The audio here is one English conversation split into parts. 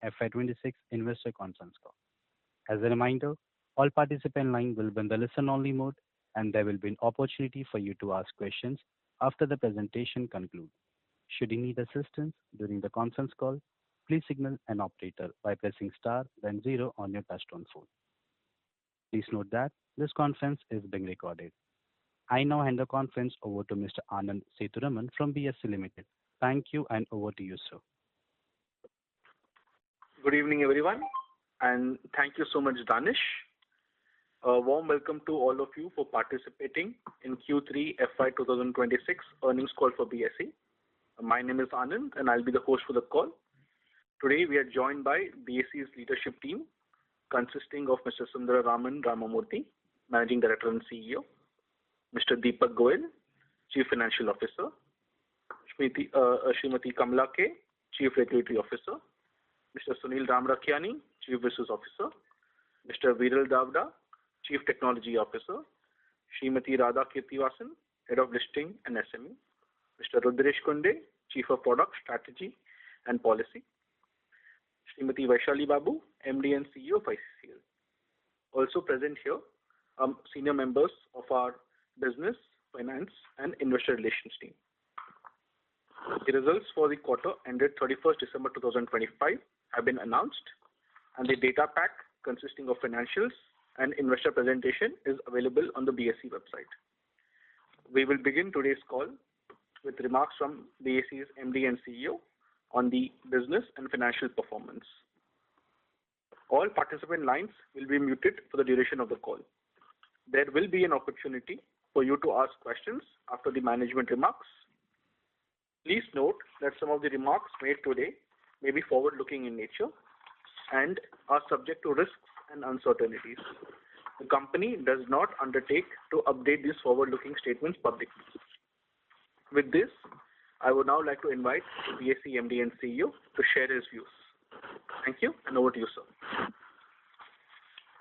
FY2026 Investor Conference Call. As a reminder, all participant lines will be in the listen-only mode, and there will be an opportunity for you to ask questions after the presentation concludes. Should you need assistance during the conference call, please signal an operator by pressing star then zero on your touchtone phone. Please note that this conference is being recorded. I now hand the conference over to Mr. Anand Sethuraman from BSE Limited. Thank you, and over to you, sir. Good evening, everyone, and thank you so much, Danish. A warm welcome to all of you for participating in Q3 FY 2026 earnings call for BSE. My name is Anand, and I'll be the host for the call. Today, we are joined by BSE's leadership team, consisting of Mr. Sundararaman Ramamurthy, Managing Director and CEO, Mr. Deepak Goyal, Chief Financial Officer, Srimati Kamala K, Chief Regulatory Officer, Mr. Sunil Ramrakhiani, Chief Business Officer, Mr. Viral Davda, Chief Technology Officer, Srimati Radha Kirtivasan, Head of Listing and SME, Mr. Rudresh Kunde, Chief of Product Strategy and Policy, Srimati Vaishali Babu, MD and CEO of ICCL. Also present here, senior members of our business, finance, and investor relations team. The results for the quarter ended 31st December 2025 have been announced, and the data pack consisting of financials and investor presentation is available on the BSE website. We will begin today's call with remarks from BSE's MD and CEO on the business and financial performance. All participant lines will be muted for the duration of the call. There will be an opportunity for you to ask questions after the management remarks. Please note that some of the remarks made today may be forward-looking in nature and are subject to risks and uncertainties. The company does not undertake to update these forward-looking statements publicly. With this, I would now like to invite the BSE MD and CEO to share his views. Thank you, and over to you, sir.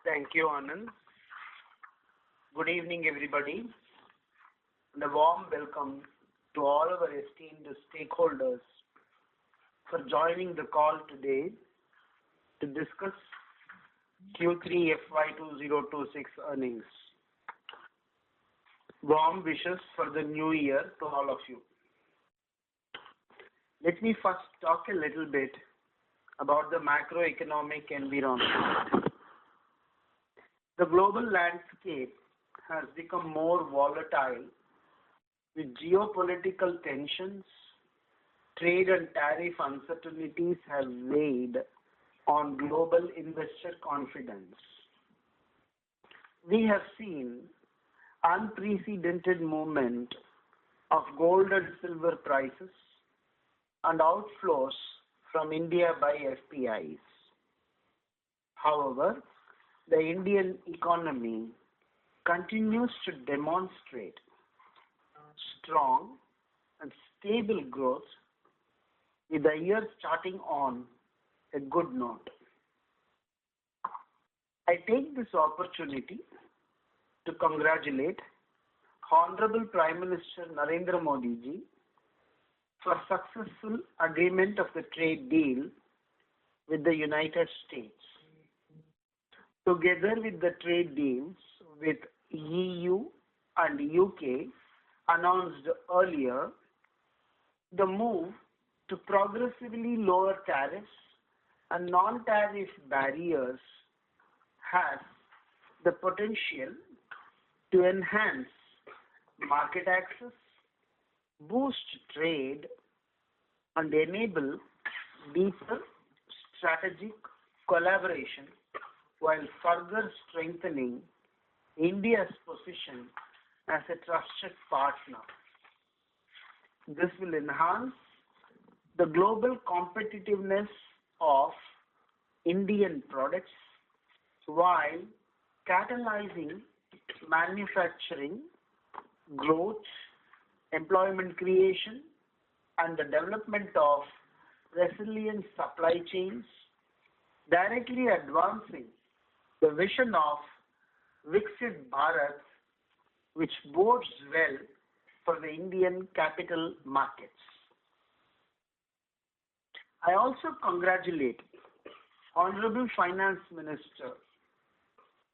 Thank you, Anand. Good evening, everybody, and a warm welcome to all our esteemed stakeholders for joining the call today to discuss Q3 FY2026 earnings. Warm wishes for the new year to all of you. Let me first talk a little bit about the macroeconomic environment. The global landscape has become more volatile, with geopolitical tensions, trade and tariff uncertainties have weighed on global investor confidence. We have seen unprecedented movement of gold and silver prices and outflows from India by FPIs. However, the Indian economy continues to demonstrate strong and stable growth, with the year starting on a good note. I take this opportunity to congratulate Honorable Prime Minister Narendra Modi ji for successful agreement of the trade deal with the United States. Together with the trade deals with EU and UK announced earlier, the move to progressively lower tariffs and non-tariff barriers has the potential to enhance market access, boost trade, and enable deeper strategic collaboration while further strengthening India's position as a trusted partner. This will enhance the global competitiveness of Indian products while catalyzing manufacturing, growth, employment creation, and the development of resilient supply chains, directly advancing the vision of Viksit Bharat, which bodes well for the Indian capital markets. I also congratulate Honorable Finance Minister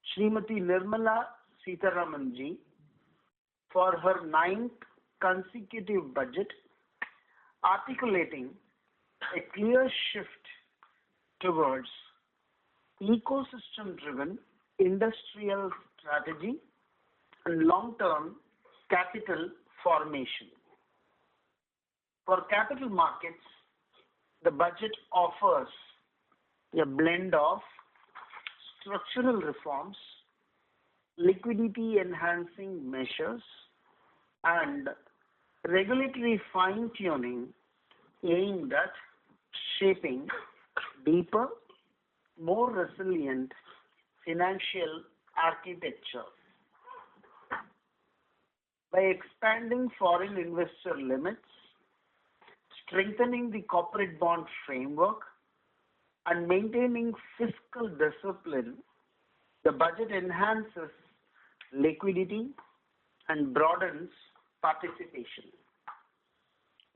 Srimati Nirmala Sitharamanji for her ninth consecutive budget, articulating a clear shift towards ecosystem-driven industrial strategy and long-term capital formation. For capital markets, the budget offers a blend of structural reforms, liquidity-enhancing measures, and regulatory fine-tuning aimed at shaping deeper, more resilient financial architecture. By expanding foreign investor limits, strengthening the corporate bond framework, and maintaining fiscal discipline, the budget enhances liquidity and broadens participation.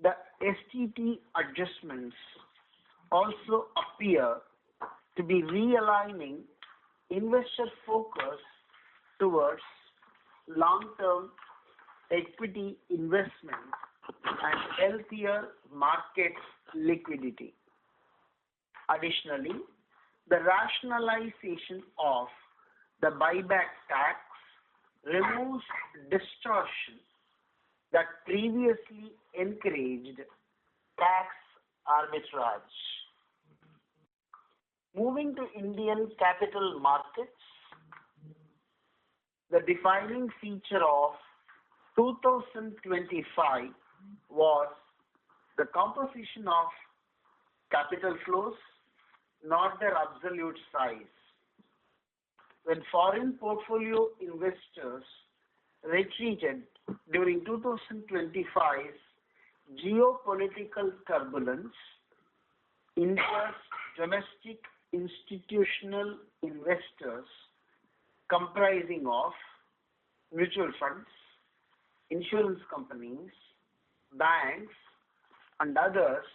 The STT adjustments also appear to be realigning investor focus towards long-term equity investment and healthier market liquidity. Additionally, the rationalization of the buyback tax removes distortion that previously encouraged tax arbitrage. Moving to Indian capital markets, the defining feature of 2025 was the composition of capital flows, not their absolute size. When foreign portfolio investors retreated during 2025's geopolitical turbulence, India's domestic institutional investors comprising of mutual funds, insurance companies, banks, and others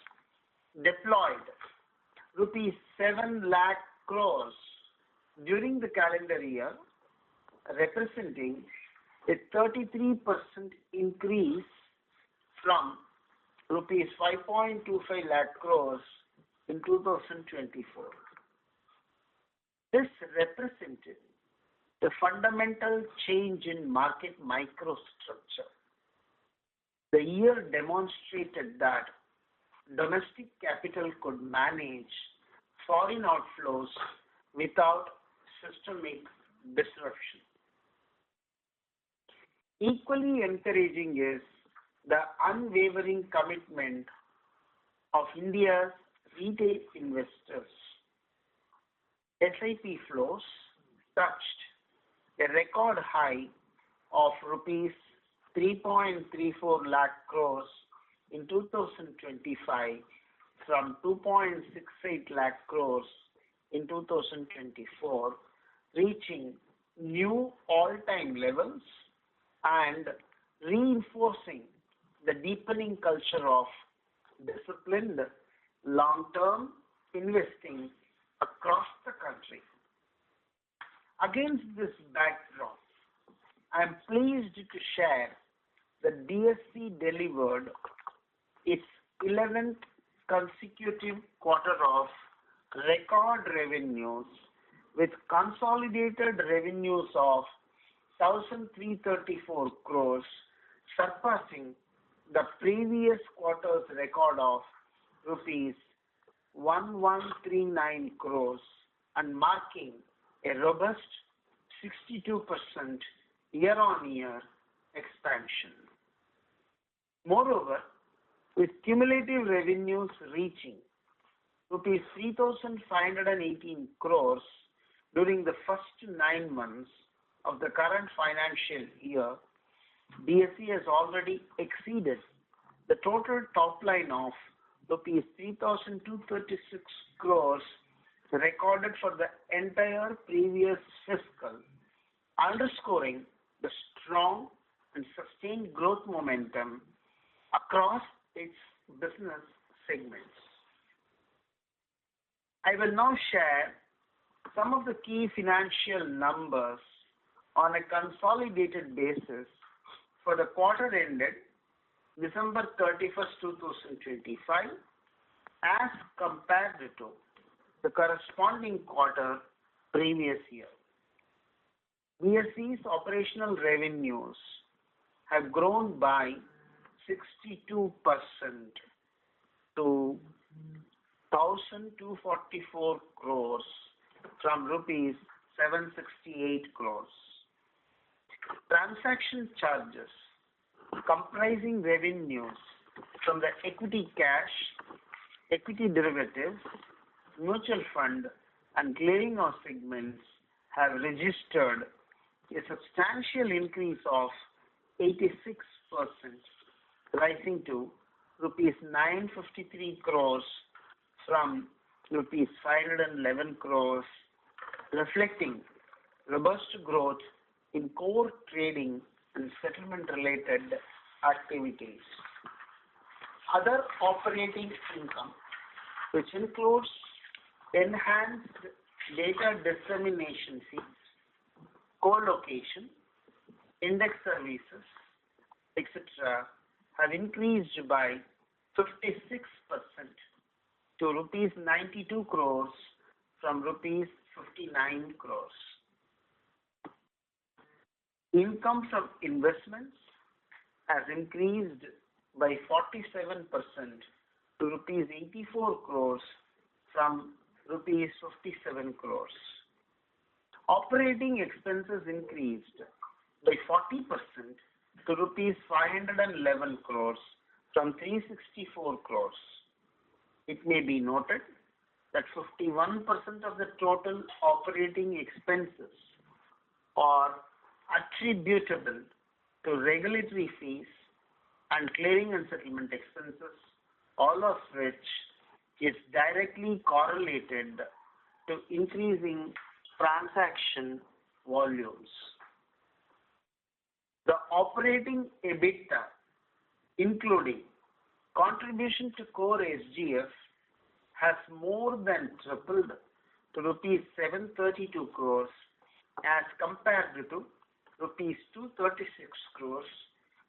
deployed rupees 7 lakh crores during the calendar year, representing a 33% increase from rupees 5.25 lakh crores in 2024. This represented the fundamental change in market microstructure. The year demonstrated that domestic capital could manage foreign outflows without systemic disruption. Equally encouraging is the unwavering commitment of India's retail investors. SIP flows touched a record high of rupees 3.34 lakh crores in 2025 from 2.68 lakh crores in 2024, reaching new all-time levels and reinforcing the deepening culture of disciplined long-term investing across the country. Against this backdrop, I am pleased to share that BSE delivered its 11th consecutive quarter of record revenues with consolidated revenues of 1,334 crores, surpassing the previous quarter's record of rupees 1,139 crores and marking a robust 62% year-on-year expansion. Moreover, with cumulative revenues reaching rupees 3,518 crores during the first 9 months of the current financial year, BSE has already exceeded the total top line of rupees 3,236 crores recorded for the entire previous fiscal, underscoring the strong and sustained growth momentum across its business segments. I will now share some of the key financial numbers on a consolidated basis for the quarter ended December 31st, 2025 as compared to the corresponding quarter previous year. BSE's operational revenues have grown by 62% to 1,244 crores from rupees 768 crores. Transaction charges comprising revenues from the equity cash, equity derivatives, mutual fund and clearing house segments have registered a substantial increase of 86%, rising to rupees 953 crores from rupees 511 crores, reflecting robust growth in core trading and settlement related activities. Other operating income, which includes enhanced data dissemination fees, co-location, index services, etc., have increased by 56% to rupees 92 crores from rupees 59 crores. Income from investments has increased by 47% to rupees 84 crores from rupees 57 crores. Operating expenses increased by 40% to rupees 511 crores from 364 crores. It may be noted that 51% of the total operating expenses are attributable to regulatory fees and clearing and settlement expenses, all of which is directly correlated to increasing transaction volumes. The operating EBITDA, including contribution to core SGF, has more than tripled to rupees 732 crores as compared to rupees 236 crores,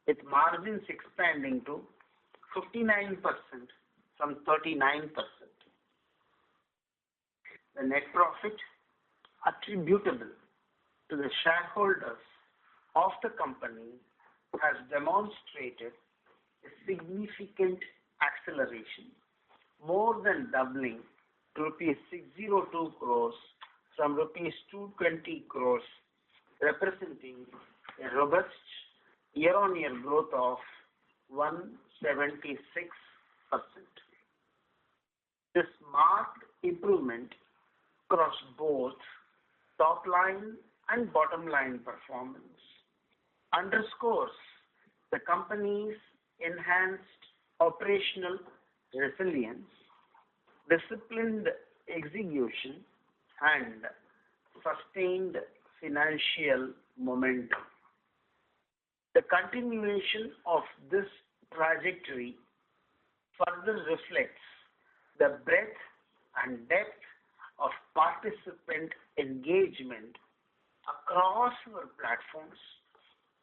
with margins expanding to 59% from 39%. The net profit attributable to the shareholders of the company has demonstrated a significant acceleration, more than doubling to rupees 602 crores from rupees 220 crores, representing a robust year-on-year growth of 176%. This marked improvement across both top line and bottom line performance underscores the company's enhanced operational resilience, disciplined execution, and sustained financial momentum. The continuation of this trajectory further reflects the breadth and depth of participant engagement across our platforms,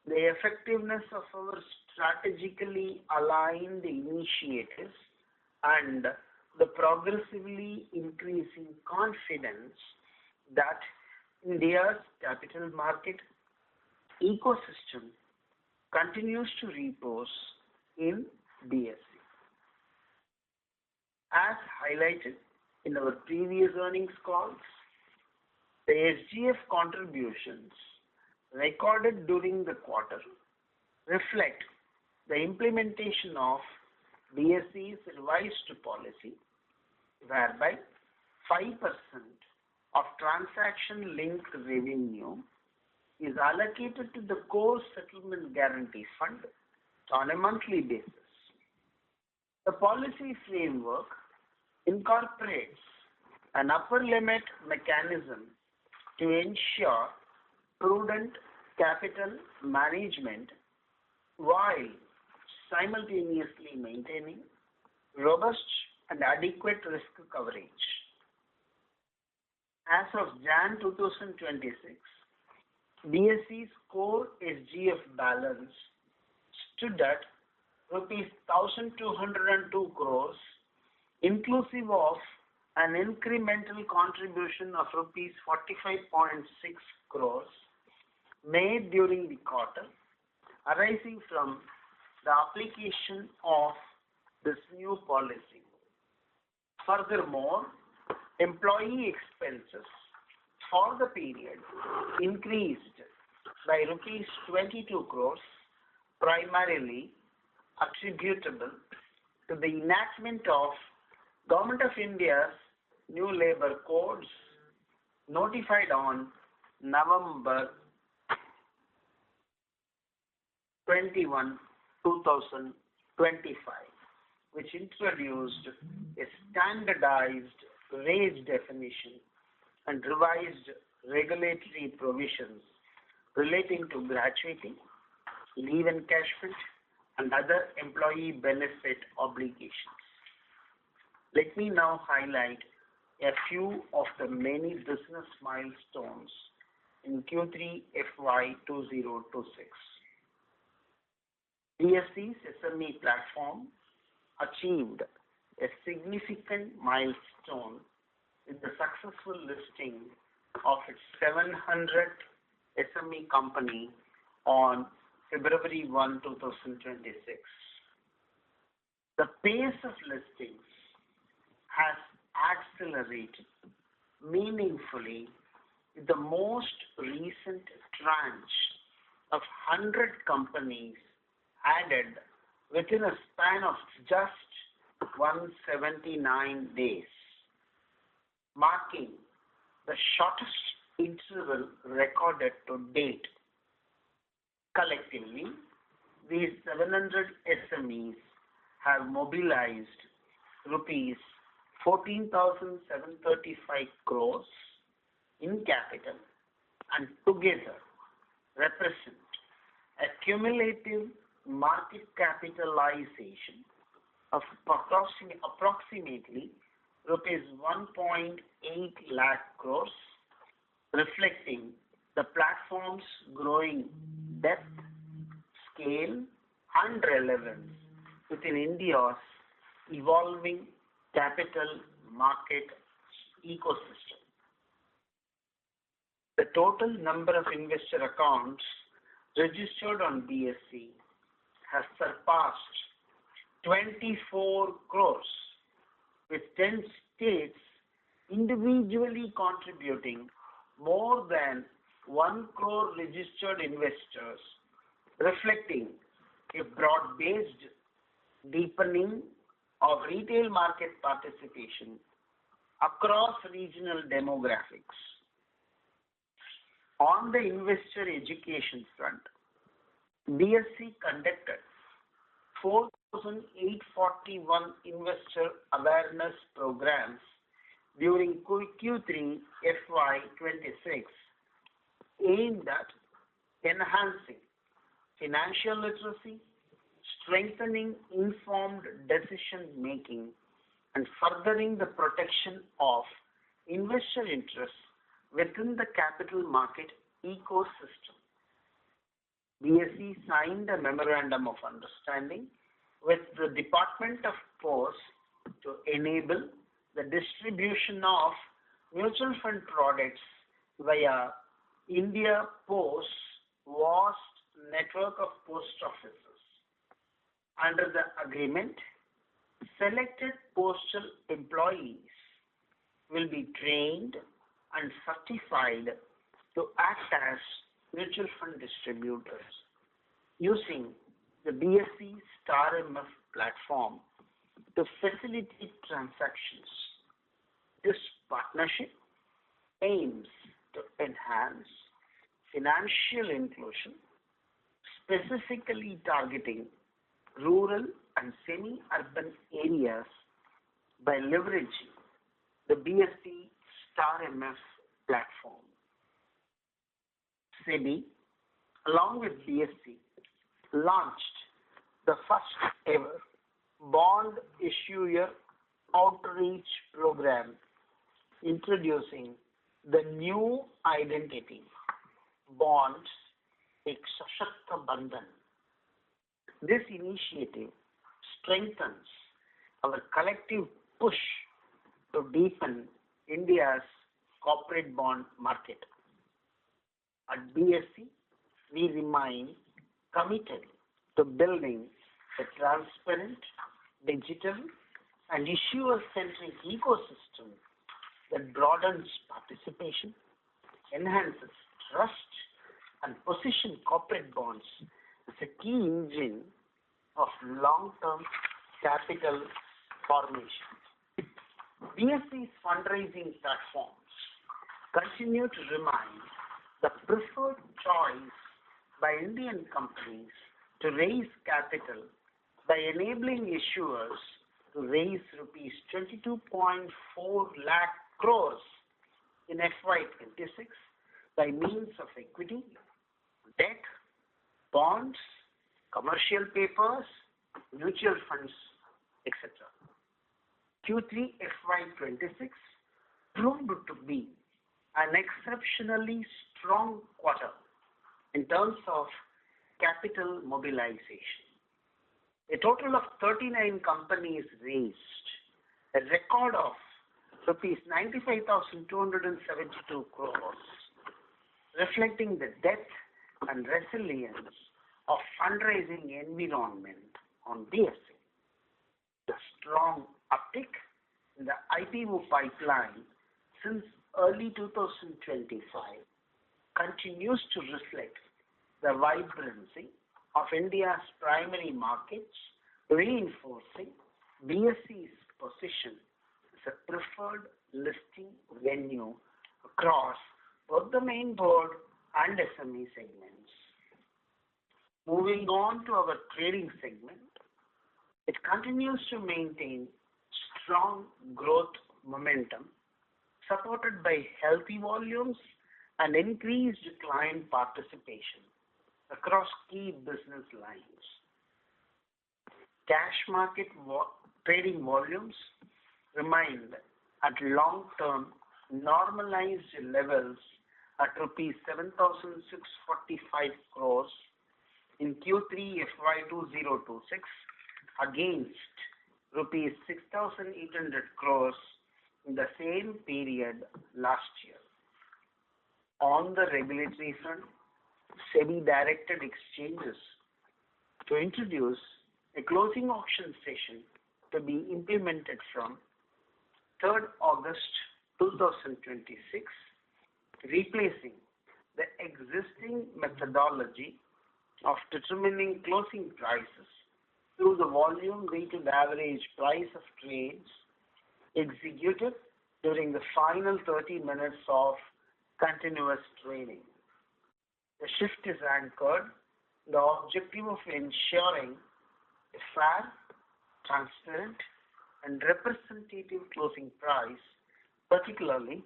the effectiveness of our strategically aligned initiatives, and the progressively increasing confidence that India's capital market ecosystem continues to repose in BSE. As highlighted in our previous earnings calls, the SGF contributions recorded during the quarter reflect the implementation of BSE's revised policy, whereby 5% of transaction-linked revenue is allocated to the core settlement guarantee fund on a monthly basis. The policy framework incorporates an upper limit mechanism to ensure prudent capital management while simultaneously maintaining robust and adequate risk coverage. As of Jan 2026, BSE's core SGF balance stood at rupees 1,202 crores, inclusive of an incremental contribution of rupees 45.6 crores made during the quarter, arising from the application of this new policy. Furthermore, employee expenses for the period increased by rupees 22 crores, primarily attributable to the enactment of Government of India's new labor codes notified on November 21, 2025, which introduced a standardized wage definition and revised regulatory provisions relating to gratuity, leave encashment, and other employee benefit obligations. Let me now highlight a few of the many business milestones in Q3 FY2026. BSE's SME platform achieved a significant milestone with the successful listing of its 700th SME company on February 1, 2026. The pace of listings has accelerated meaningfully with the most recent tranche of 100 companies added within a span of just 179 days, marking the shortest interval recorded to date. Collectively, these 700 SMEs have mobilized rupees 14,735 crores in capital and together represent a cumulative market capitalization of approximately rupees 1.8 lakh crores, reflecting the platform's growing depth, scale, and relevance within India's evolving capital market ecosystem. The total number of investor accounts registered on BSE has surpassed 24 crores, with 10 states individually contributing more than 1 crore registered investors, reflecting a broad-based deepening of retail market participation across regional demographics. On the investor education front, BSE conducted 4,841 investor awareness programs during Q3 FY2026, aimed at enhancing financial literacy, strengthening informed decision-making, and furthering the protection of investor interests within the capital market ecosystem. BSE signed a memorandum of understanding with the Department of Posts to enable the distribution of mutual fund products via India Post's vast network of post offices. Under the agreement, selected postal employees will be trained and certified to act as mutual fund distributors using the BSE Star MF platform to facilitate transactions. This partnership aims to enhance financial inclusion, specifically targeting rural and semi-urban areas by leveraging the BSE Star MF platform. SEBI, along with BSE, launched the first ever bond issuer outreach program, introducing The new identity, bonds, Ek Sashakta Bandhan. This initiative strengthens our collective push to deepen India's corporate bond market. At BSE, we remain committed to building a transparent, digital, and issuer-centric ecosystem that broadens participation, enhances trust, and positions corporate bonds as a key engine of long-term capital formation. BSE's fundraising platforms continue to remain the preferred choice by Indian companies to raise capital by enabling issuers to raise rupees 22.4 lakh crores in FY2026 by means of equity, debt, bonds, commercial papers, mutual funds, etc. Q3 FY2026 proved to be an exceptionally strong quarter in terms of capital mobilization. A total of 39 companies raised a record of rupees 95,272 crores, reflecting the depth and resilience of fundraising environment on BSE. The strong uptick in the IPO pipeline since early 2025 continues to reflect the vibrancy of India's primary markets, reinforcing BSE's position as a preferred listing venue across both the main board and SME segments. Moving on to our trading segment, it continues to maintain strong growth momentum, supported by healthy volumes and increased client participation across key business lines. Cash market trading volumes remained at long-term normalized levels at rupees 7,645 crores in Q3 FY2026 against rupees 6,800 crores in the same period last year. On the regulatory front, SEBI directed exchanges to introduce a closing auction session to be implemented from 3rd August 2026, replacing the existing methodology of determining closing prices through the volume weighted average price of trades executed during the final 30 minutes of continuous trading. The shift is anchored in the objective of ensuring a fair, transparent, and representative closing price, particularly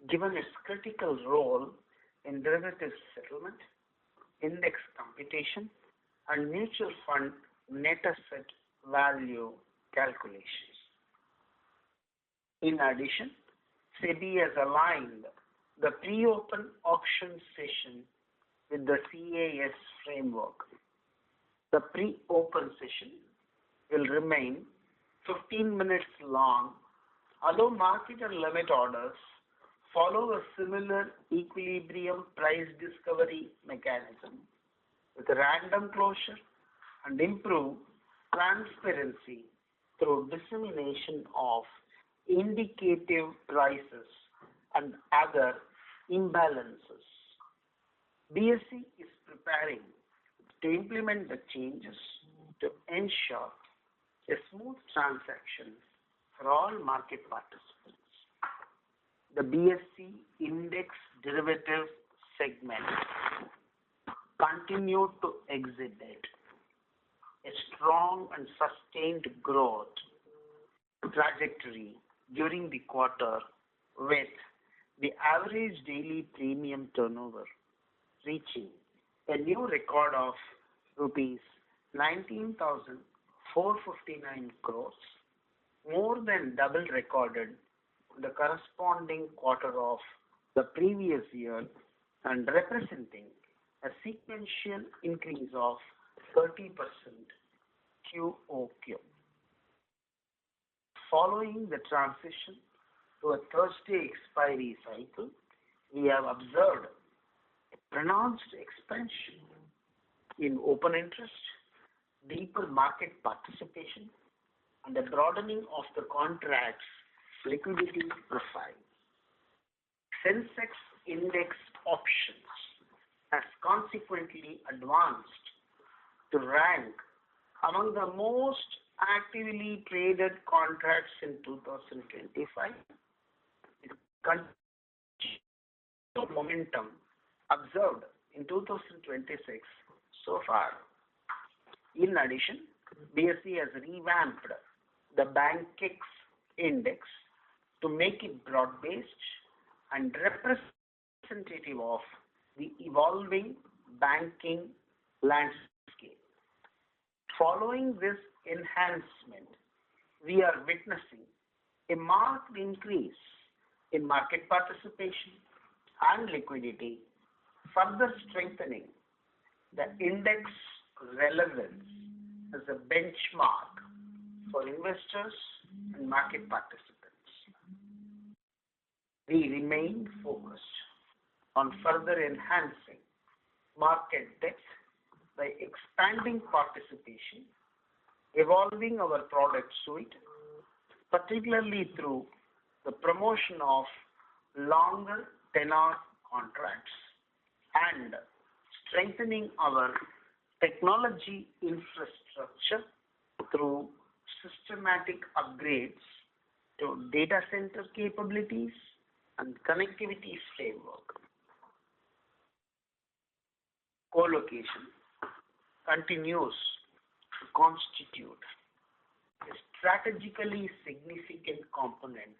given its critical role in derivatives settlement, index computation, and mutual fund net asset value calculations. In addition, SEBI has aligned the pre-open auction session with the CAS framework. The pre-open session will remain 15 minutes long, although market and limit orders follow a similar equilibrium price discovery mechanism with random closure and improve transparency through dissemination of indicative prices and other imbalances. BSE is preparing to implement the changes to ensure a smooth transaction for all market participants. The BSE Index Derivative segment continued to exhibit a strong and sustained growth trajectory during the quarter, with the average daily premium turnover reaching a new record of rupees 19,459 crores, more than double recorded in the corresponding quarter of the previous year and representing a sequential increase of 30% QOQ. Following the transition to a Thursday expiry cycle, we have observed a pronounced expansion in open interest, deeper market participation, and a broadening of the contract's liquidity profile. Sensex index options has consequently advanced to rank among the most actively traded contracts in 2025. It continues momentum observed in 2026 so far. In addition, BSE has revamped the BankX index to make it broad-based and representative of the evolving banking landscape. Following this enhancement, we are witnessing a marked increase in market participation and liquidity, further strengthening the index relevance as a benchmark for investors and market participants. We remain focused on further enhancing market depth by expanding participation, evolving our product suite, particularly through the promotion of longer tenor contracts and strengthening our technology infrastructure through systematic upgrades to data center capabilities and connectivity framework. Co-location continues to constitute a strategically significant component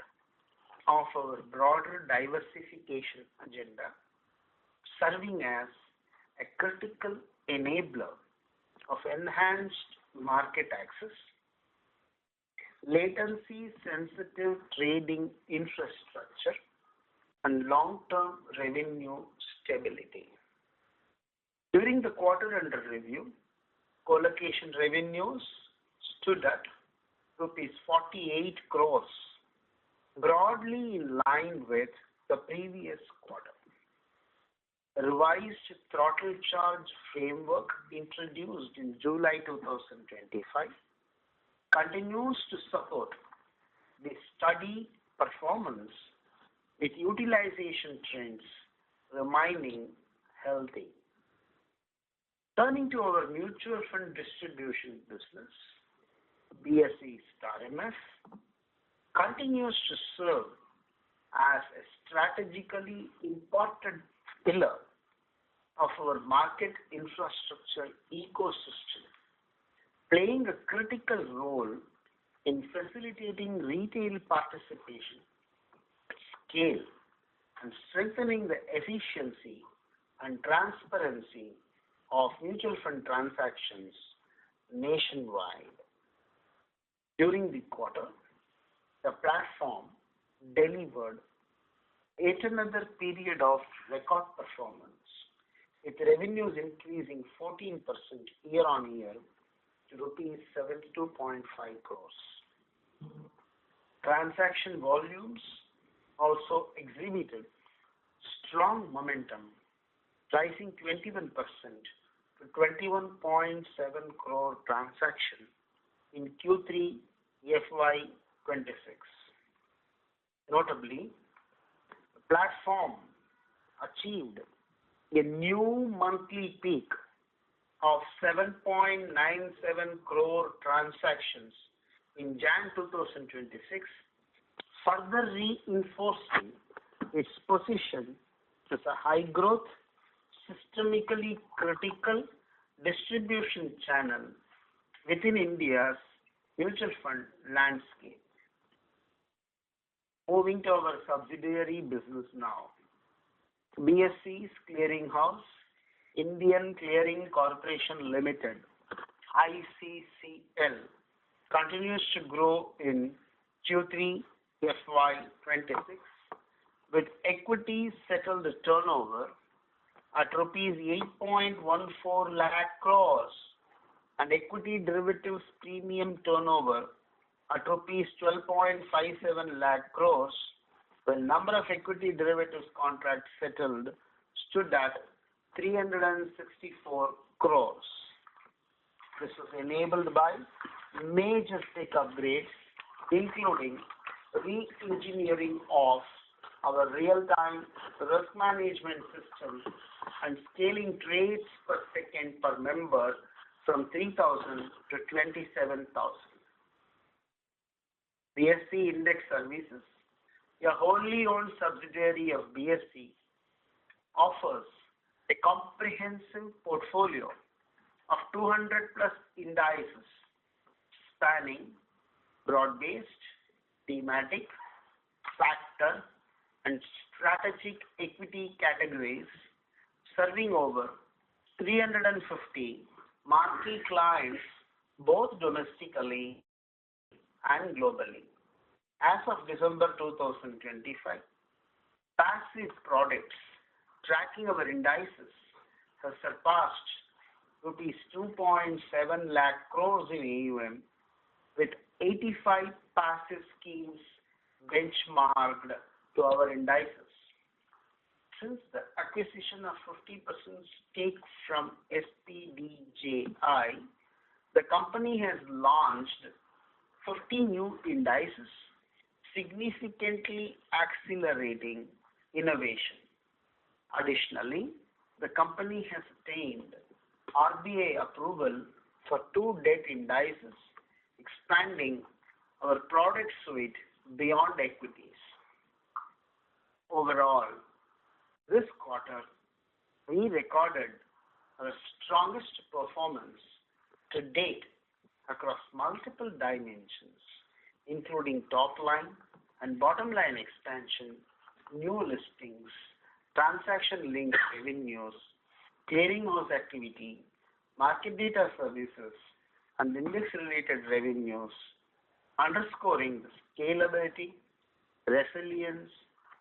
of our broader diversification agenda, serving as a critical enabler of enhanced market access, latency-sensitive trading infrastructure, and long-term revenue stability. During the quarter under review, co-location revenues stood at rupees 48 crores, broadly in line with the previous quarter. A revised throttle charge framework introduced in July 2025 continues to support the steady performance, with utilization trends remaining healthy. Turning to our mutual fund distribution business, BSE Star MF continues to serve as a strategically important pillar of our market infrastructure ecosystem, playing a critical role in facilitating retail participation at scale and strengthening the efficiency and transparency of mutual fund transactions nationwide. During the quarter, the platform delivered yet another period of record performance, with revenues increasing 14% year-on-year to rupees 72.5 crores. Transaction volumes also exhibited strong momentum, rising 21% to 21.7 crore transactions in Q3 FY2026. Notably, the platform achieved a new monthly peak of 7.97 crore transactions in Jan 2026, further reinforcing its position as a high-growth, systemically critical distribution channel within India's mutual fund landscape. Moving to our subsidiary business now. BSE's clearinghouse, Indian Clearing Corporation Limited, ICCL, continues to grow in Q3 FY26, with equity settled turnover at rupees 8.14 lakh crores and equity derivatives premium turnover at rupees 12.57 lakh crores, the number of equity derivatives contracts settled stood at 364 crores. This was enabled by major tech upgrades, including re-engineering of our real-time risk management system and scaling trades per second per member from 3,000 to 27,000. BSE Index Services, a wholly owned subsidiary of BSE, offers a comprehensive portfolio of 200 plus indices spanning broad-based, thematic, factor, and strategic equity categories, serving over 350 marquee clients both domestically and globally. As of December 2025, passive products tracking our indices have surpassed rupees 2.7 lakh crores in AUM, with 85 passive schemes benchmarked to our indices. Since the acquisition of 50% stake from SPDJI, the company has launched 50 new indices, significantly accelerating innovation. Additionally, the company has obtained RBI approval for 2 debt indices, expanding our product suite beyond equities. Overall, this quarter, we recorded our strongest performance to date across multiple dimensions, including top line and bottom line expansion, new listings, transaction-linked revenues, clearinghouse activity, market data services, and index-related revenues, underscoring the scalability, resilience,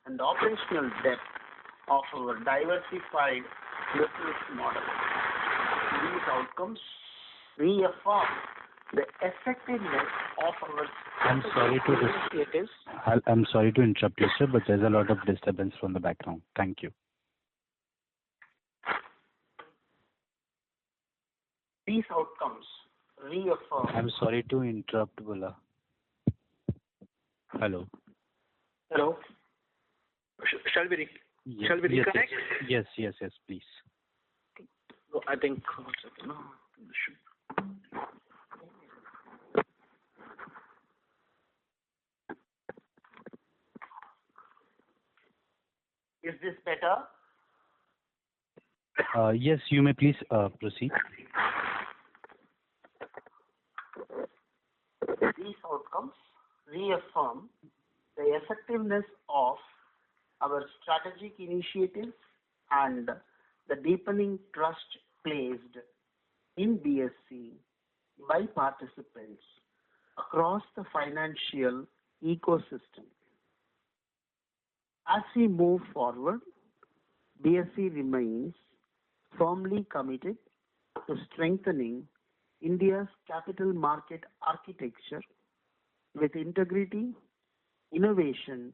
and operational depth of our diversified business model. These outcomes reaffirm the effectiveness of our initiatives. I'm sorry to interrupt you, sir, but there's a lot of disturbance from the background. Thank you. These outcomes reaffirm. I'm sorry to interrupt, Bula. Hello. Hello. Shall we reconnect? Yes, please. No, I think. No, Is this better? Yes, you may please proceed. These outcomes reaffirm the effectiveness of our strategic initiatives and the deepening trust placed in BSE by participants across the financial ecosystem. As we move forward, BSE remains firmly committed to strengthening India's capital market architecture with integrity, innovation,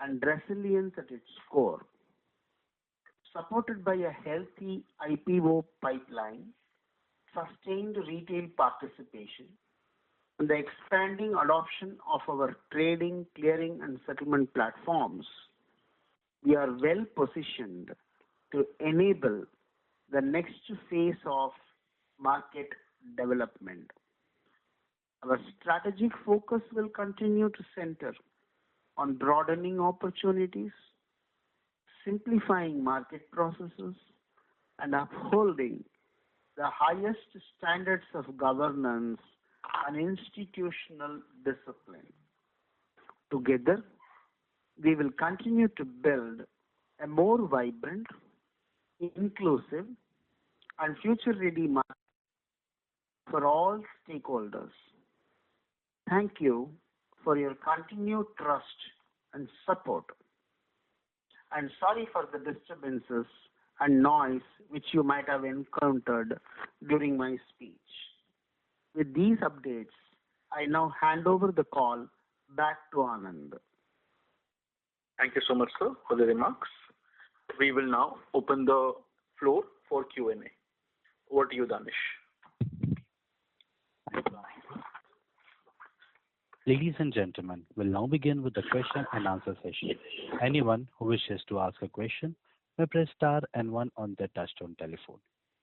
and resilience at its core. Supported by a healthy IPO pipeline, sustained retail participation, and the expanding adoption of our trading, clearing, and settlement platforms, we are well positioned to enable the next phase of market development. Our strategic focus will continue to center on broadening opportunities, simplifying market processes, and upholding the highest standards of governance and institutional discipline. Together, we will continue to build a more vibrant, inclusive, and future-ready market for all stakeholders. Thank you for your continued trust and support. and sorry for the disturbances and noise which you might have encountered during my speech. With these updates, I now hand over the call back to Anand. Thank you so much, sir, for the remarks. We will now open the floor for Q&A. Over to you, Danish. Ladies and gentlemen, we'll now begin with the question and answer session. Anyone who wishes to ask a question may press star and one on their touchtone telephone.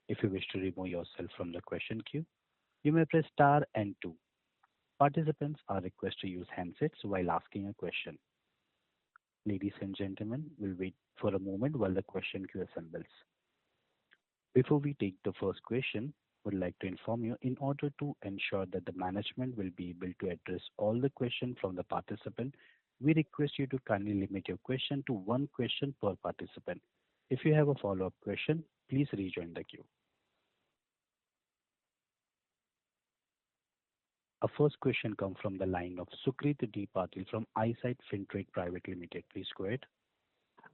If you wish to remove yourself from the question queue, you may press star and two. Participants are requested to use handsets while asking a question. Ladies and gentlemen, we'll wait for a moment while the question queue assembles. Before we take the first question, would like to inform you, in order to ensure that the management will be able to address all the questions from the participant, we request you to kindly limit your question to one question per participant. If you have a follow-up question, please rejoin the queue. Our first question comes from the line of Sukrit D. Patil from Eyesight Fintrade Private Limited. Please go ahead.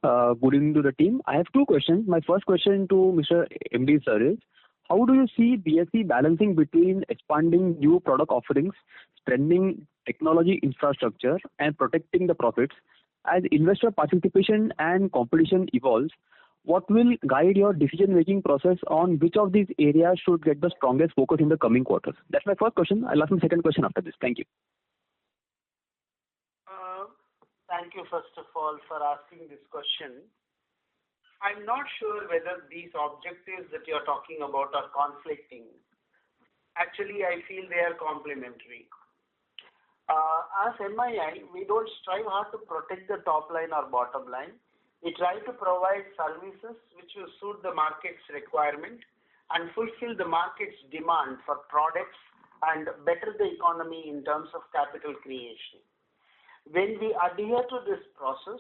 Good evening to the team. I have two questions. My first question to Mr. MD sir is, how do you see BSE balancing between expanding new product offerings, strengthening technology infrastructure, and protecting the profits? As investor participation and competition evolves, what will guide your decision-making process on which of these areas should get the strongest focus in the coming quarters? That's my first question. I'll ask my second question after this. Thank you. Thank you, first of all, for asking this question. I'm not sure whether these objectives that you're talking about are conflicting. Actually, I feel they are complementary. As MII, we don't strive hard to protect the top line or bottom line. We try to provide services which will suit the market's requirement and fulfill the market's demand for products and better the economy in terms of capital creation. When we adhere to this process,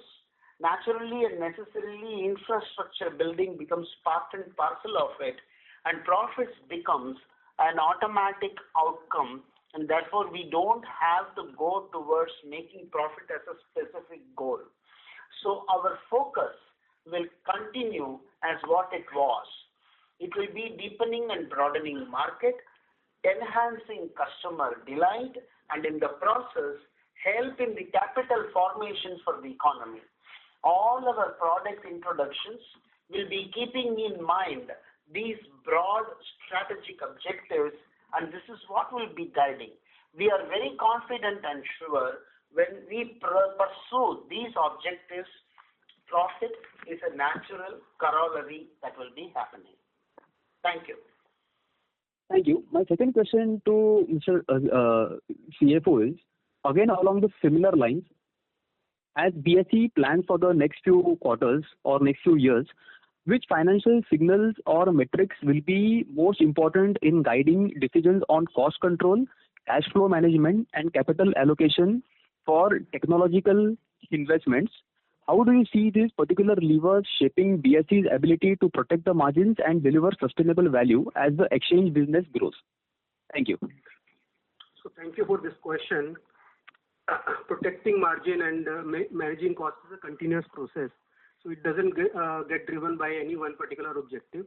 naturally and necessarily infrastructure building becomes part and parcel of it, and profits becomes an automatic outcome, and therefore we don't have to go towards making profit as a specific goal. So our focus will continue as what it was. It will be deepening and broadening market, enhancing customer delight, and in the process, help in the capital formation for the economy. All our product introductions will be keeping in mind these broad strategic objectives, and this is what will be guiding. We are very confident and sure when we pursue these objectives, profit is a natural corollary that will be happening. Thank you. Thank you. My second question to Mr. CFO is, again along the similar lines, as BSE plans for the next few quarters or next few years, which financial signals or metrics will be most important in guiding decisions on cost control, cash flow management, and capital allocation for technological investments? How do you see these particular levers shaping BSE's ability to protect the margins and deliver sustainable value as the exchange business grows? Thank you. So thank you for this question. Protecting margin and managing costs is a continuous process. So it doesn't get driven by any one particular objective.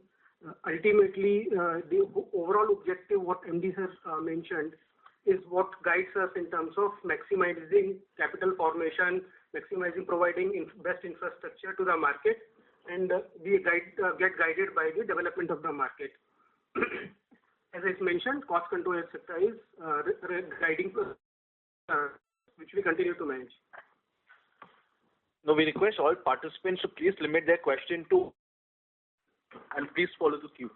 Ultimately, the overall objective, what MD sir mentioned, is what guides us in terms of maximizing capital formation, maximizing providing best infrastructure to the market, and we get guided by the development of the market. As I mentioned, cost control, etc., is guiding which we continue to manage. Now we request all participants to please limit their question to, and please follow the queue.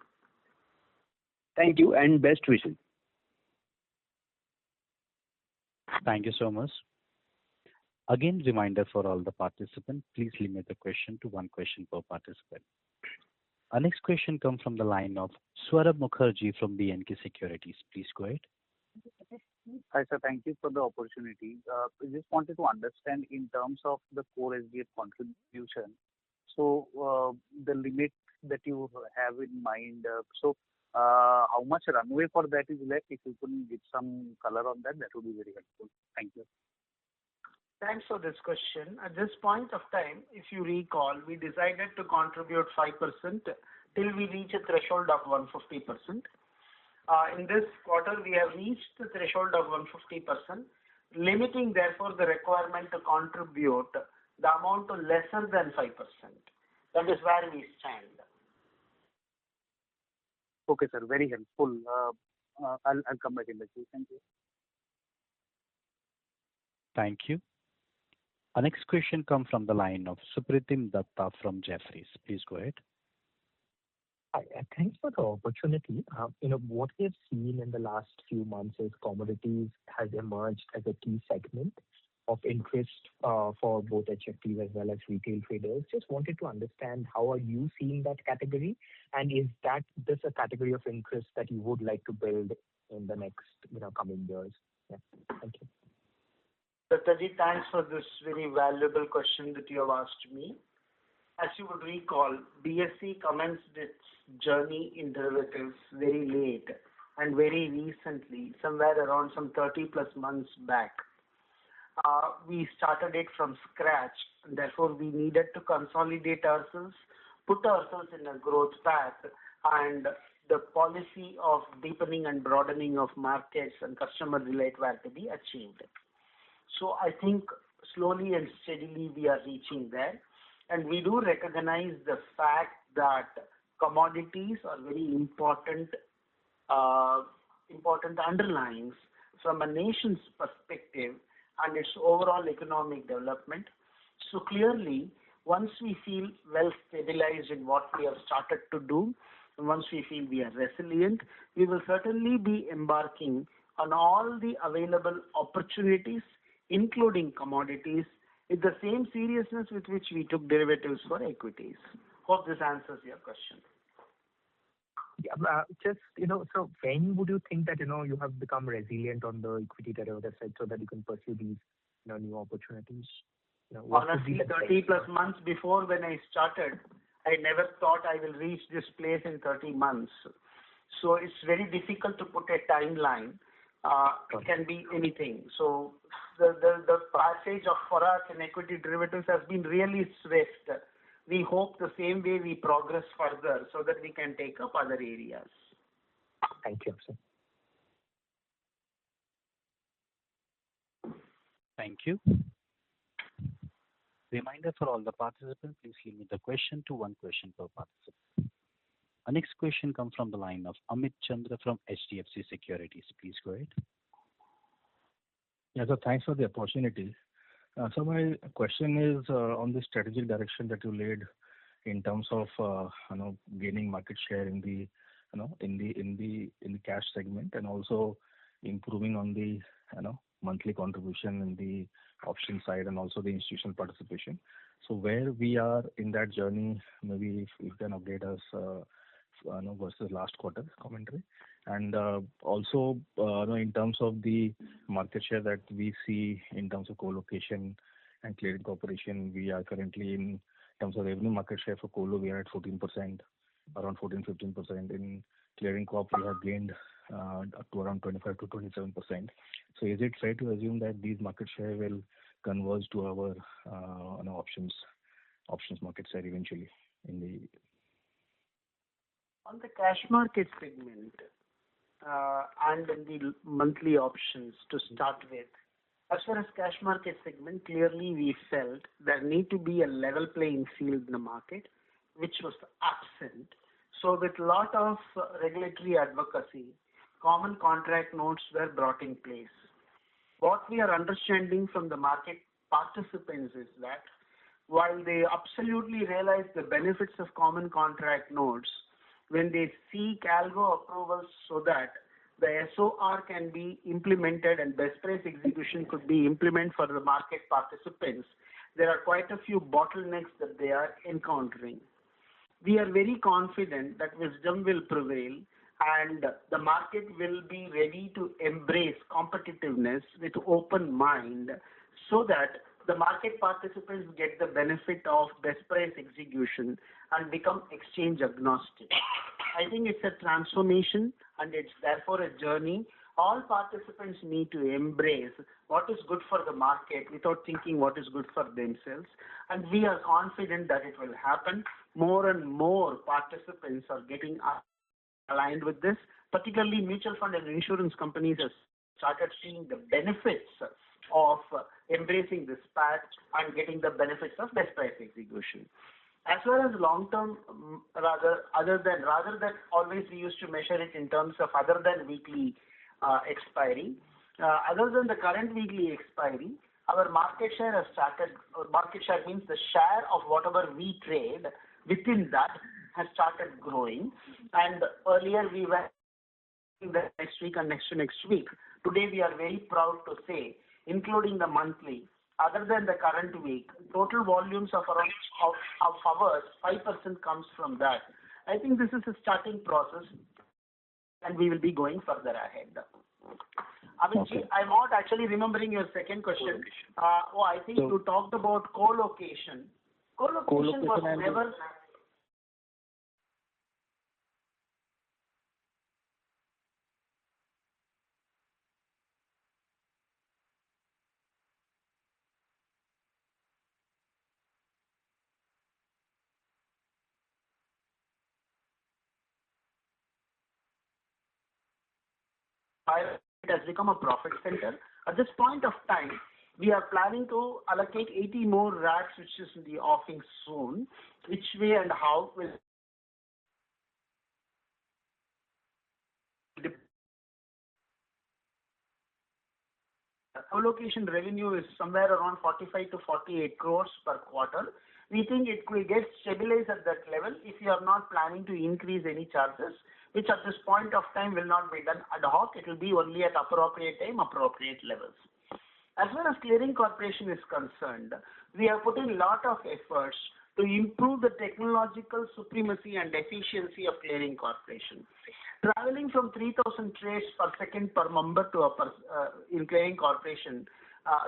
Thank you and best wishes. Thank you so much. Again, reminder for all the participants, please limit the question to one question per participant. Our next question comes from the line of Swarab Mukherjee from BNK Securities. Please go ahead. Hi, sir. Thank you for the opportunity. I just wanted to understand in terms of the core SGF contribution. So the limit that you have in mind. How much runway for that is left? If you could give some color on that, that would be very helpful. Thank you. Thanks for this question. At this point of time, if you recall, we decided to contribute 5% till we reach a threshold of 150%. In this quarter, we have reached the threshold of 150%, limiting therefore the requirement to contribute the amount to lesser than 5%. That is where we stand. Okay, sir. Very helpful. I'll come back in the queue. Thank you. Thank you. Our next question comes from the line of Supratim Datta from Jefferies. Please go ahead. Hi, thanks for the opportunity. What we have seen in the last few months is commodities has emerged as a key segment of interest for both HFTs as well as retail traders. Just wanted to understand how are you seeing that category, and is this a category of interest that you would like to build in the next coming years? Yeah. Thank you. Dattaji, thanks for this very valuable question that you have asked me. As you would recall, BSE commenced its journey in derivatives very late and very recently, somewhere around some 30 plus months back. We started it from scratch, and therefore we needed to consolidate ourselves, put ourselves in a growth path, and the policy of deepening and broadening of markets and customer delight were to be achieved. So I think slowly and steadily we are reaching there. And we do recognize the fact that commodities are very important underlyings from a nation's perspective and its overall economic development. So clearly, once we feel well stabilized in what we have started to do, and once we feel we are resilient, we will certainly be embarking on all the available opportunities, including commodities, with the same seriousness with which we took derivatives for equities. Hope this answers your question. Yeah, so when would you think that, you have become resilient on the equity derivative side so that you can pursue these, new opportunities? Honestly, 30 plus months before when I started, I never thought I will reach this place in 30 months. So it's very difficult to put a timeline. It can be anything. So the passage for us in equity derivatives has been really swift. We hope the same way we progress further so that we can take up other areas. Thank you, sir. Thank you. Reminder for all the participants, please limit the question to one question per participant. Our next question comes from the line of Amit Chandra from HDFC Securities. Please go ahead. Yeah, so thanks for the opportunity. So my question is on the strategic direction that you laid in terms of gaining market share in the in the cash segment, and also improving on the monthly contribution in the option side, and also the institutional participation. So where we are in that journey, maybe if you can update us versus last quarter commentary, and also in terms of the market share that we see in terms of co-location and clearing corporation. We are currently in terms of revenue market share for colo, we are at 14%, around 14-15%. In clearing corp, we have gained up to around 25 to 27%. So is it fair to assume that these market share will converge to our options market share eventually in the on the cash market segment and in the monthly options to start with? As far as cash market segment, clearly we felt there need to be a level playing field in the market, which was absent. So with a lot of regulatory advocacy, common contract notes were brought in place. What we are understanding from the market participants is that while they absolutely realize the benefits of common contract notes, when they seek algo approvals so that the SOR can be implemented and best price execution could be implemented for the market participants, there are quite a few bottlenecks that they are encountering. We are very confident that wisdom will prevail and the market will be ready to embrace competitiveness with open mind so that the market participants get the benefit of best price execution and become exchange agnostic. I think it's a transformation and it's therefore a journey all participants need to embrace what is good for the market without thinking what is good for themselves. And we are confident that it will happen. More and more participants are getting aligned with this, particularly mutual fund and insurance companies have started seeing the benefits of embracing this path and getting the benefits of best price execution. As well as long term, rather than always we used to measure it in terms of other than weekly expiry. Other than the current weekly expiry, our market share has started. Market share means the share of whatever we trade within that has started growing. And earlier we were the next week and next to next week. Today we are very proud to say, including the monthly, other than the current week, total volumes of around of ours, 5% comes from that. I think this is a starting process, and we will be going further ahead. Okay. I'm not actually remembering your second question. I think you talked about co-location. Co-location was never. It has become a profit center. At this point of time, we are planning to allocate 80 more racks, which is in the offing soon. Which way and how will co-location revenue is somewhere around 45 to 48 crores per quarter. We think it will get stabilized at that level if you are not planning to increase any charges, which at this point of time will not be done ad hoc. It will be only at appropriate time, appropriate levels. As far as clearing corporation is concerned, we have put in a lot of efforts to improve the technological supremacy and efficiency of clearing corporation. Traveling from 3,000 trades per second per member to in clearing corporation,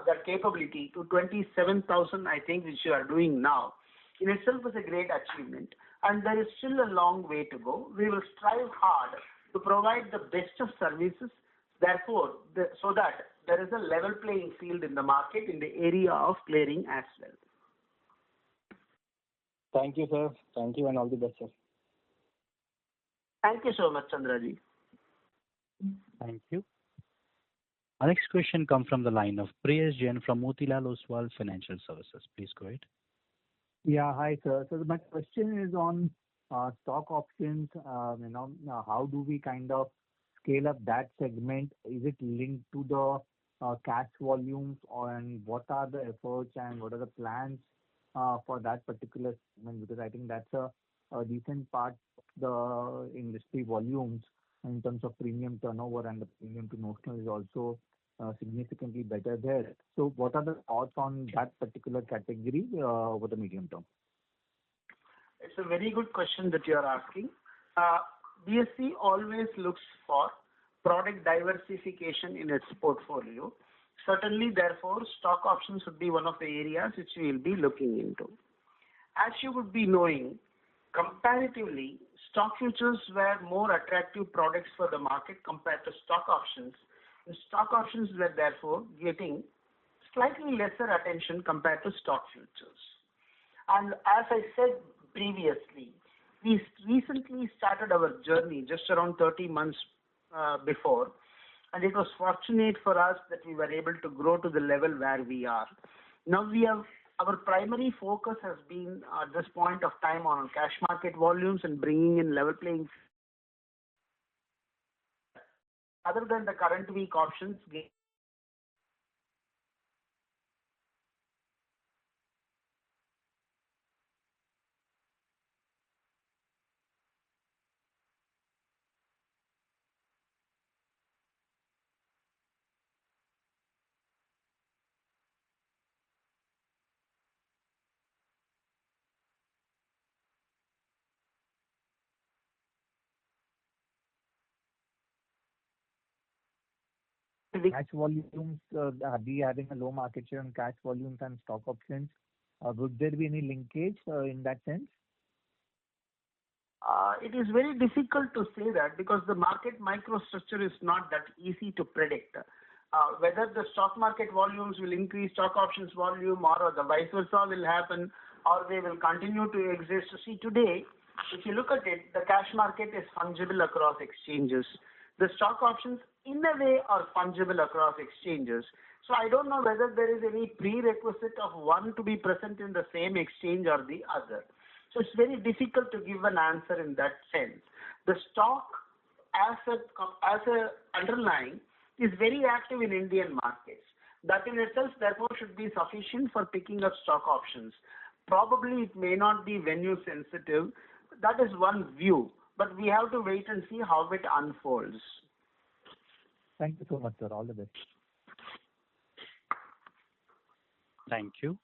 that capability to 27,000, I think, which you are doing now, in itself is a great achievement. And there is still a long way to go. We will strive hard to provide the best of services, therefore, so that there is a level playing field in the market in the area of clearing as well. Thank you, sir. Thank you and all the best, sir. Thank you so much, Chandraji. Thank you. Our next question comes from the line of Priyesh Jain from Motilal Oswal Financial Services. Please go ahead. Yeah, hi, sir. So my question is on stock options. How do we kind of scale up that segment? Is it linked to the cash volumes, and what are the efforts and what are the plans for that particular segment? Because I think that's a decent part of the industry volumes in terms of premium turnover, and the premium to notional is also significantly better there. So what are the thoughts on that particular category over the medium term? It's a very good question that you are asking. BSE always looks for product diversification in its portfolio. Certainly, therefore, stock options would be one of the areas which we will be looking into. As you would be knowing, comparatively, stock futures were more attractive products for the market compared to stock options. The stock options were therefore getting slightly lesser attention compared to stock futures. And as I said previously, we recently started our journey just around 30 months before, and it was fortunate for us that we were able to grow to the level where we are. Now our primary focus has been at this point of time on cash market volumes and bringing in level playing. Other than the current week options, Cash volumes, are we having a low market share on cash volumes and stock options? Would there be any linkage in that sense? It is very difficult to say that because the market microstructure is not that easy to predict. Whether the stock market volumes will increase, stock options volume, or the vice versa will happen, or they will continue to exist. See, today, if you look at it, the cash market is fungible across exchanges. The stock options, in a way, are fungible across exchanges. So I don't know whether there is any prerequisite of one to be present in the same exchange or the other. So it's very difficult to give an answer in that sense. The stock as a underlying is very active in Indian markets. That in itself, therefore, should be sufficient for picking up stock options. Probably it may not be venue sensitive. That is one view, but we have to wait and see how it unfolds. Thank you so much, sir. All the best. Thank you.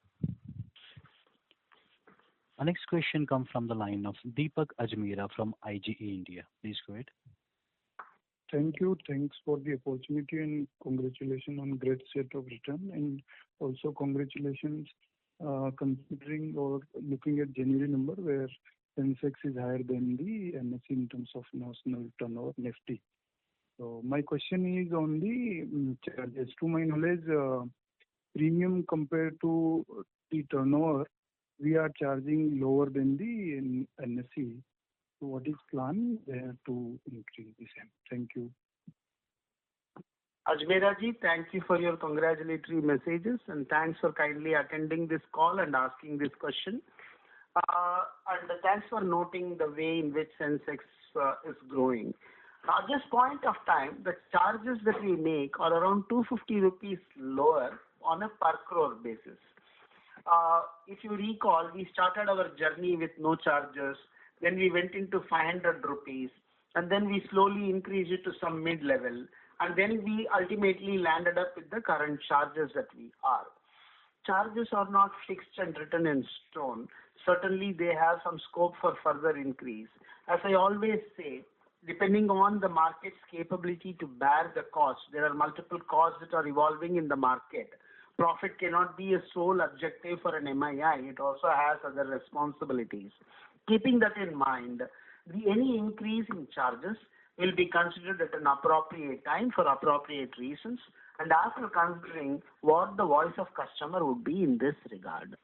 Our next question comes from the line of Deepak Ajmera from IGE India. Please go ahead. Thank you. Thanks for the opportunity and congratulations on great set of return, and also congratulations considering or looking at January number where Sensex is higher than the NSE in terms of national turnover Nifty. So my question is on the charges. To my knowledge, premium compared to the turnover, we are charging lower than the NSE. So what is plan there to increase the same? Thank you. Ajmera ji, thank you for your congratulatory messages and thanks for kindly attending this call and asking this question. And thanks for noting the way in which Sensex is growing. At this point of time, the charges that we make are around 250 rupees lower on a per crore basis. If you recall, we started our journey with no charges, then we went into 500 rupees, and then we slowly increased it to some mid-level, and then we ultimately landed up with the current charges that we are. Charges are not fixed and written in stone. Certainly, they have some scope for further increase. As I always say, depending on the market's capability to bear the cost, there are multiple costs that are evolving in the market. Profit cannot be a sole objective for an MII. It also has other responsibilities. Keeping that in mind, any increase in charges will be considered at an appropriate time for appropriate reasons and after considering what the voice of customer would be in this regard.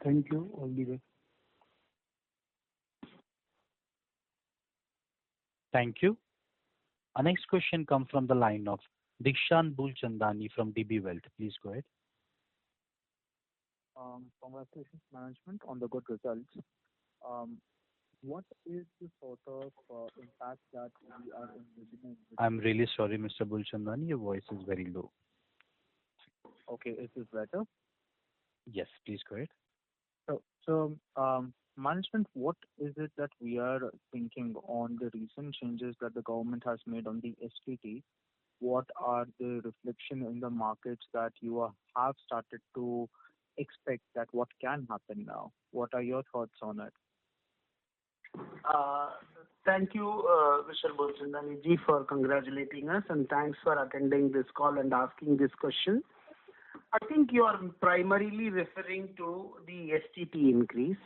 Thank you. All the best. Thank you. Our next question comes from the line of Dikshant Bulchandani from DB Wealth. Please go ahead. Congratulations, management, on the good results. What is the sort of impact that we are envisioning? I'm really sorry, Mr. Bulchandani. Your voice is very low. Okay, is this better? Yes, please go ahead. So, management, what is it that we are thinking on the recent changes that the government has made on the STT? What are the reflection in the markets that you have started to expect that what can happen now? What are your thoughts on it? Thank you, Mr. Bulchandani ji, for congratulating us, and thanks for attending this call and asking this question. I think you are primarily referring to the STT increase.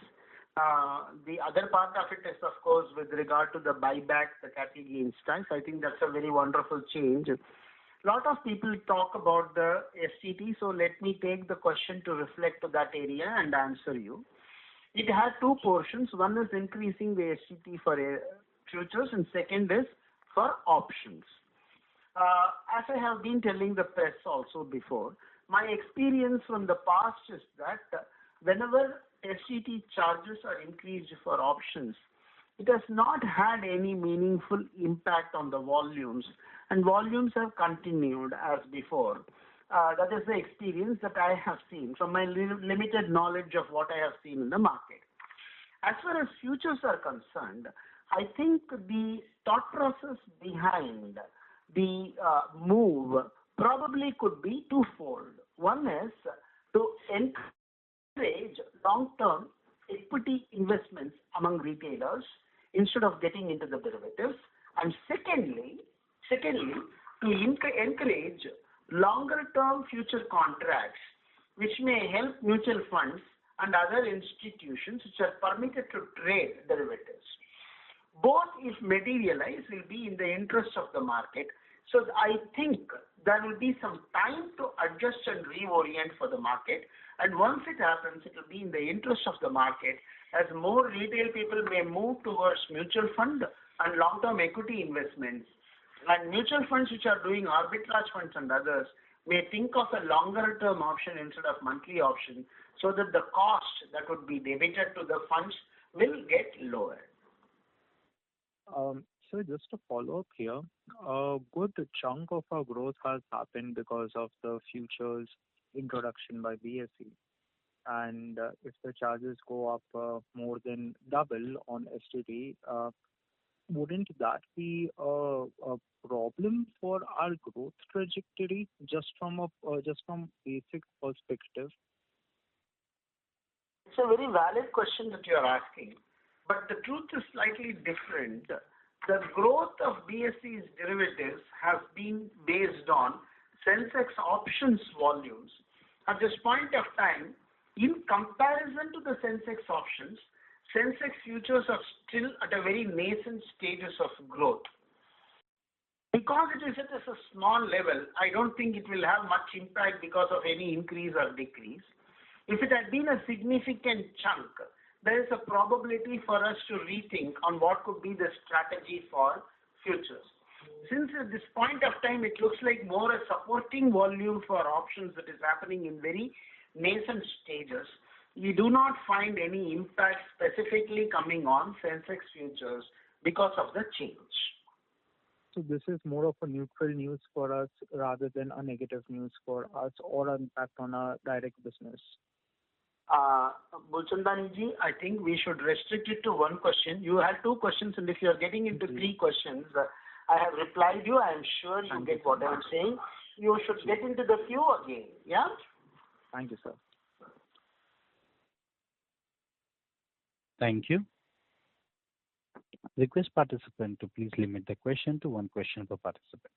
The other part of it is, of course, with regard to the buyback, the capital gains tax. I think that's a very wonderful change. A lot of people talk about the STT, so let me take the question to reflect to that area and answer you. It has two portions. One is increasing the STT for futures, and second is for options. As I have been telling the press also before, my experience from the past is that whenever STT charges are increased for options, it has not had any meaningful impact on the volumes, and volumes have continued as before. That is the experience that I have seen from my limited knowledge of what I have seen in the market. As far as futures are concerned, I think the thought process behind the move probably could be twofold. One is to encourage long-term equity investments among retailers instead of getting into the derivatives, and secondly, to encourage longer-term future contracts, which may help mutual funds and other institutions which are permitted to trade derivatives. Both, if materialized, will be in the interest of the market. So I think there will be some time to adjust and reorient for the market. And once it happens, it will be in the interest of the market as more retail people may move towards mutual fund and long-term equity investments. And mutual funds which are doing arbitrage funds and others may think of a longer term option instead of monthly option, so that the cost that would be debited to the funds will get lower. So just to follow up here, a good chunk of our growth has happened because of the futures introduction by BSE. And if the charges go up more than double on STT, wouldn't that be a problem for our growth trajectory just from basic perspective? It's a very valid question that you are asking, but the truth is slightly different. The growth of BSE's derivatives has been based on Sensex options volumes. At this point of time, in comparison to the Sensex options, Sensex futures are still at a very nascent stages of growth. Because it is at a small level, I don't think it will have much impact because of any increase or decrease. If it had been a significant chunk, there is a probability for us to rethink on what could be the strategy for futures. Since at this point of time, it looks like more a supporting volume for options that is happening in very nascent stages, we do not find any impact specifically coming on Sensex futures because of the change. So this is more of a neutral news for us rather than a negative news for us or an impact on our direct business. Bulchandani, I think we should restrict it to one question. You had two questions, and if you are getting into three questions, I have replied you. I am sure you get what I am saying. You should get into the queue again. Yeah? Thank you, sir. Thank you. Request participant to please limit the question to one question per participant.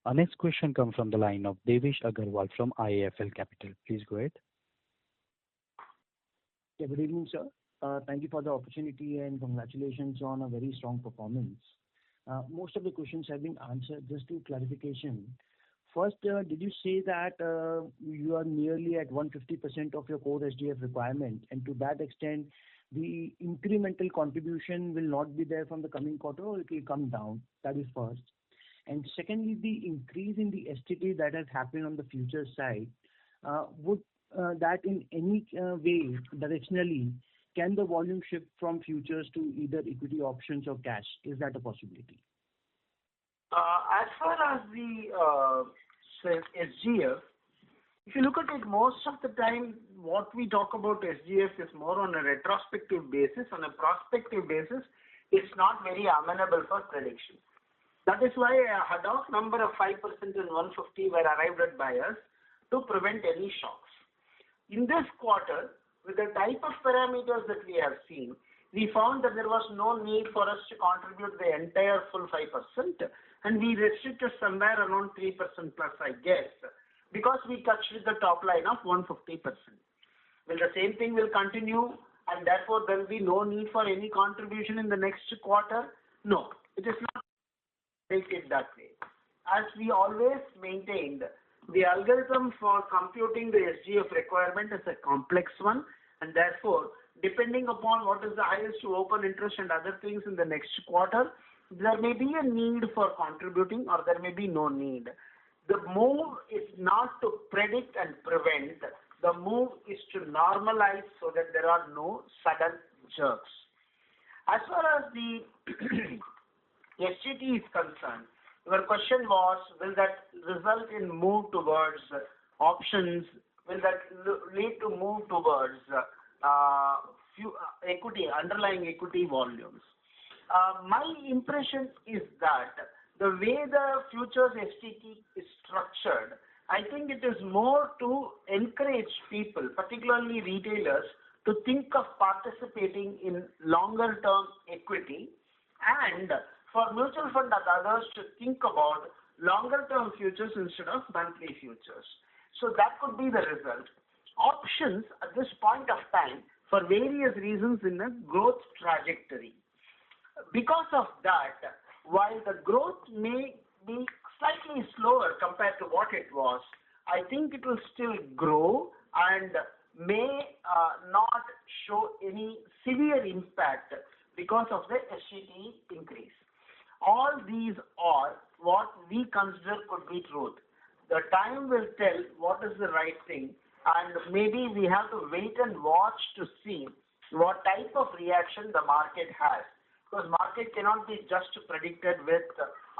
Our next question comes from the line of Devesh Agarwal from IIFL Capital. Please go ahead. Yeah, good evening, sir. Thank you for the opportunity and congratulations on a very strong performance. Most of the questions have been answered. Just to clarification. First, did you say that you are nearly at 150% of your core SDF requirement, and to that extent, the incremental contribution will not be there from the coming quarter, or it will come down? That is first. And secondly, the increase in the STT that has happened on the future side, would that in any way, directionally, can the volume shift from futures to either equity options or cash? Is that a possibility? As far as the SGF, if you look at it, most of the time, what we talk about SGF is more on a retrospective basis. On a prospective basis, it's not very amenable for prediction. That is why a ad hoc number of 5% and 150 were arrived at by us to prevent any shocks. In this quarter, with the type of parameters that we have seen, we found that there was no need for us to contribute the entire full 5%, and we restricted somewhere around 3% plus, I guess, because we touched the top line of 150%. Will the same thing will continue, and therefore there will be no need for any contribution in the next quarter? No, it is not take it that way. As we always maintained, the algorithm for computing the SGF requirement is a complex one, and therefore, depending upon what is the highest open interest and other things in the next quarter, there may be a need for contributing or there may be no need. The move is not to predict and prevent. The move is to normalize so that there are no sudden jerks. As far as the SGT is concerned, your question was, will that result in move towards options? Will that lead to move towards equity, underlying equity volumes? My impression is that the way the futures STT is structured, I think it is more to encourage people, particularly retailers, to think of participating in longer term equity, and for mutual fund and others to think about longer term futures instead of monthly futures. So that could be the result. options at this point of time for various reasons in a growth trajectory. Because of that, while the growth may be slightly slower compared to what it was, I think it will still grow and may not show any severe impact because of the SCT increase. All these are what we consider could be truth. The time will tell what is the right thing, and maybe we have to wait and watch to see what type of reaction the market has. Because market cannot be just predicted with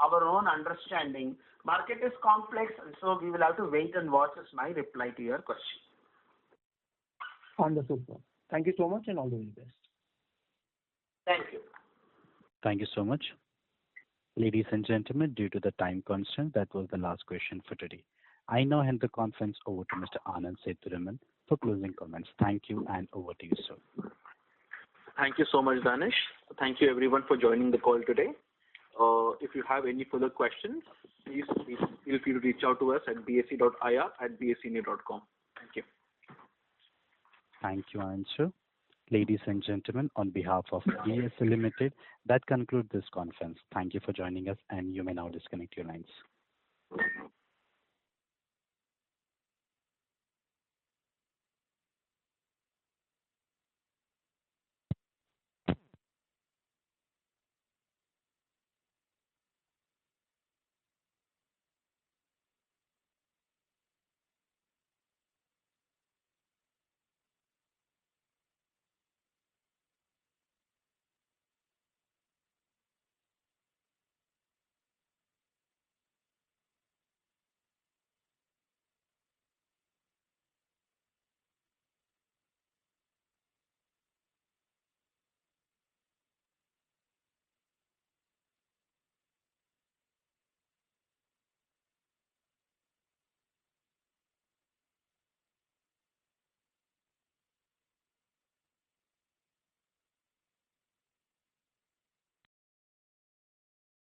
our own understanding. Market is complex, and so we will have to wait and watch is my reply to your question. Understood, sir. Thank you so much and all the very best. Thank you. Thank you so much. Ladies and gentlemen, due to the time constraint, that was the last question for today. I now hand the conference over to Mr. Anand Sethuraman for closing comments. Thank you, and over to you, sir. Thank you so much, Danish. Thank you everyone for joining the call today. If you have any further questions, please feel free to reach out to us at bse.ir@bsenew.com. Thank you. Thank you, Anand, sir. Ladies and gentlemen, on behalf of BSE Limited, that concludes this conference. Thank you for joining us, and you may now disconnect your lines.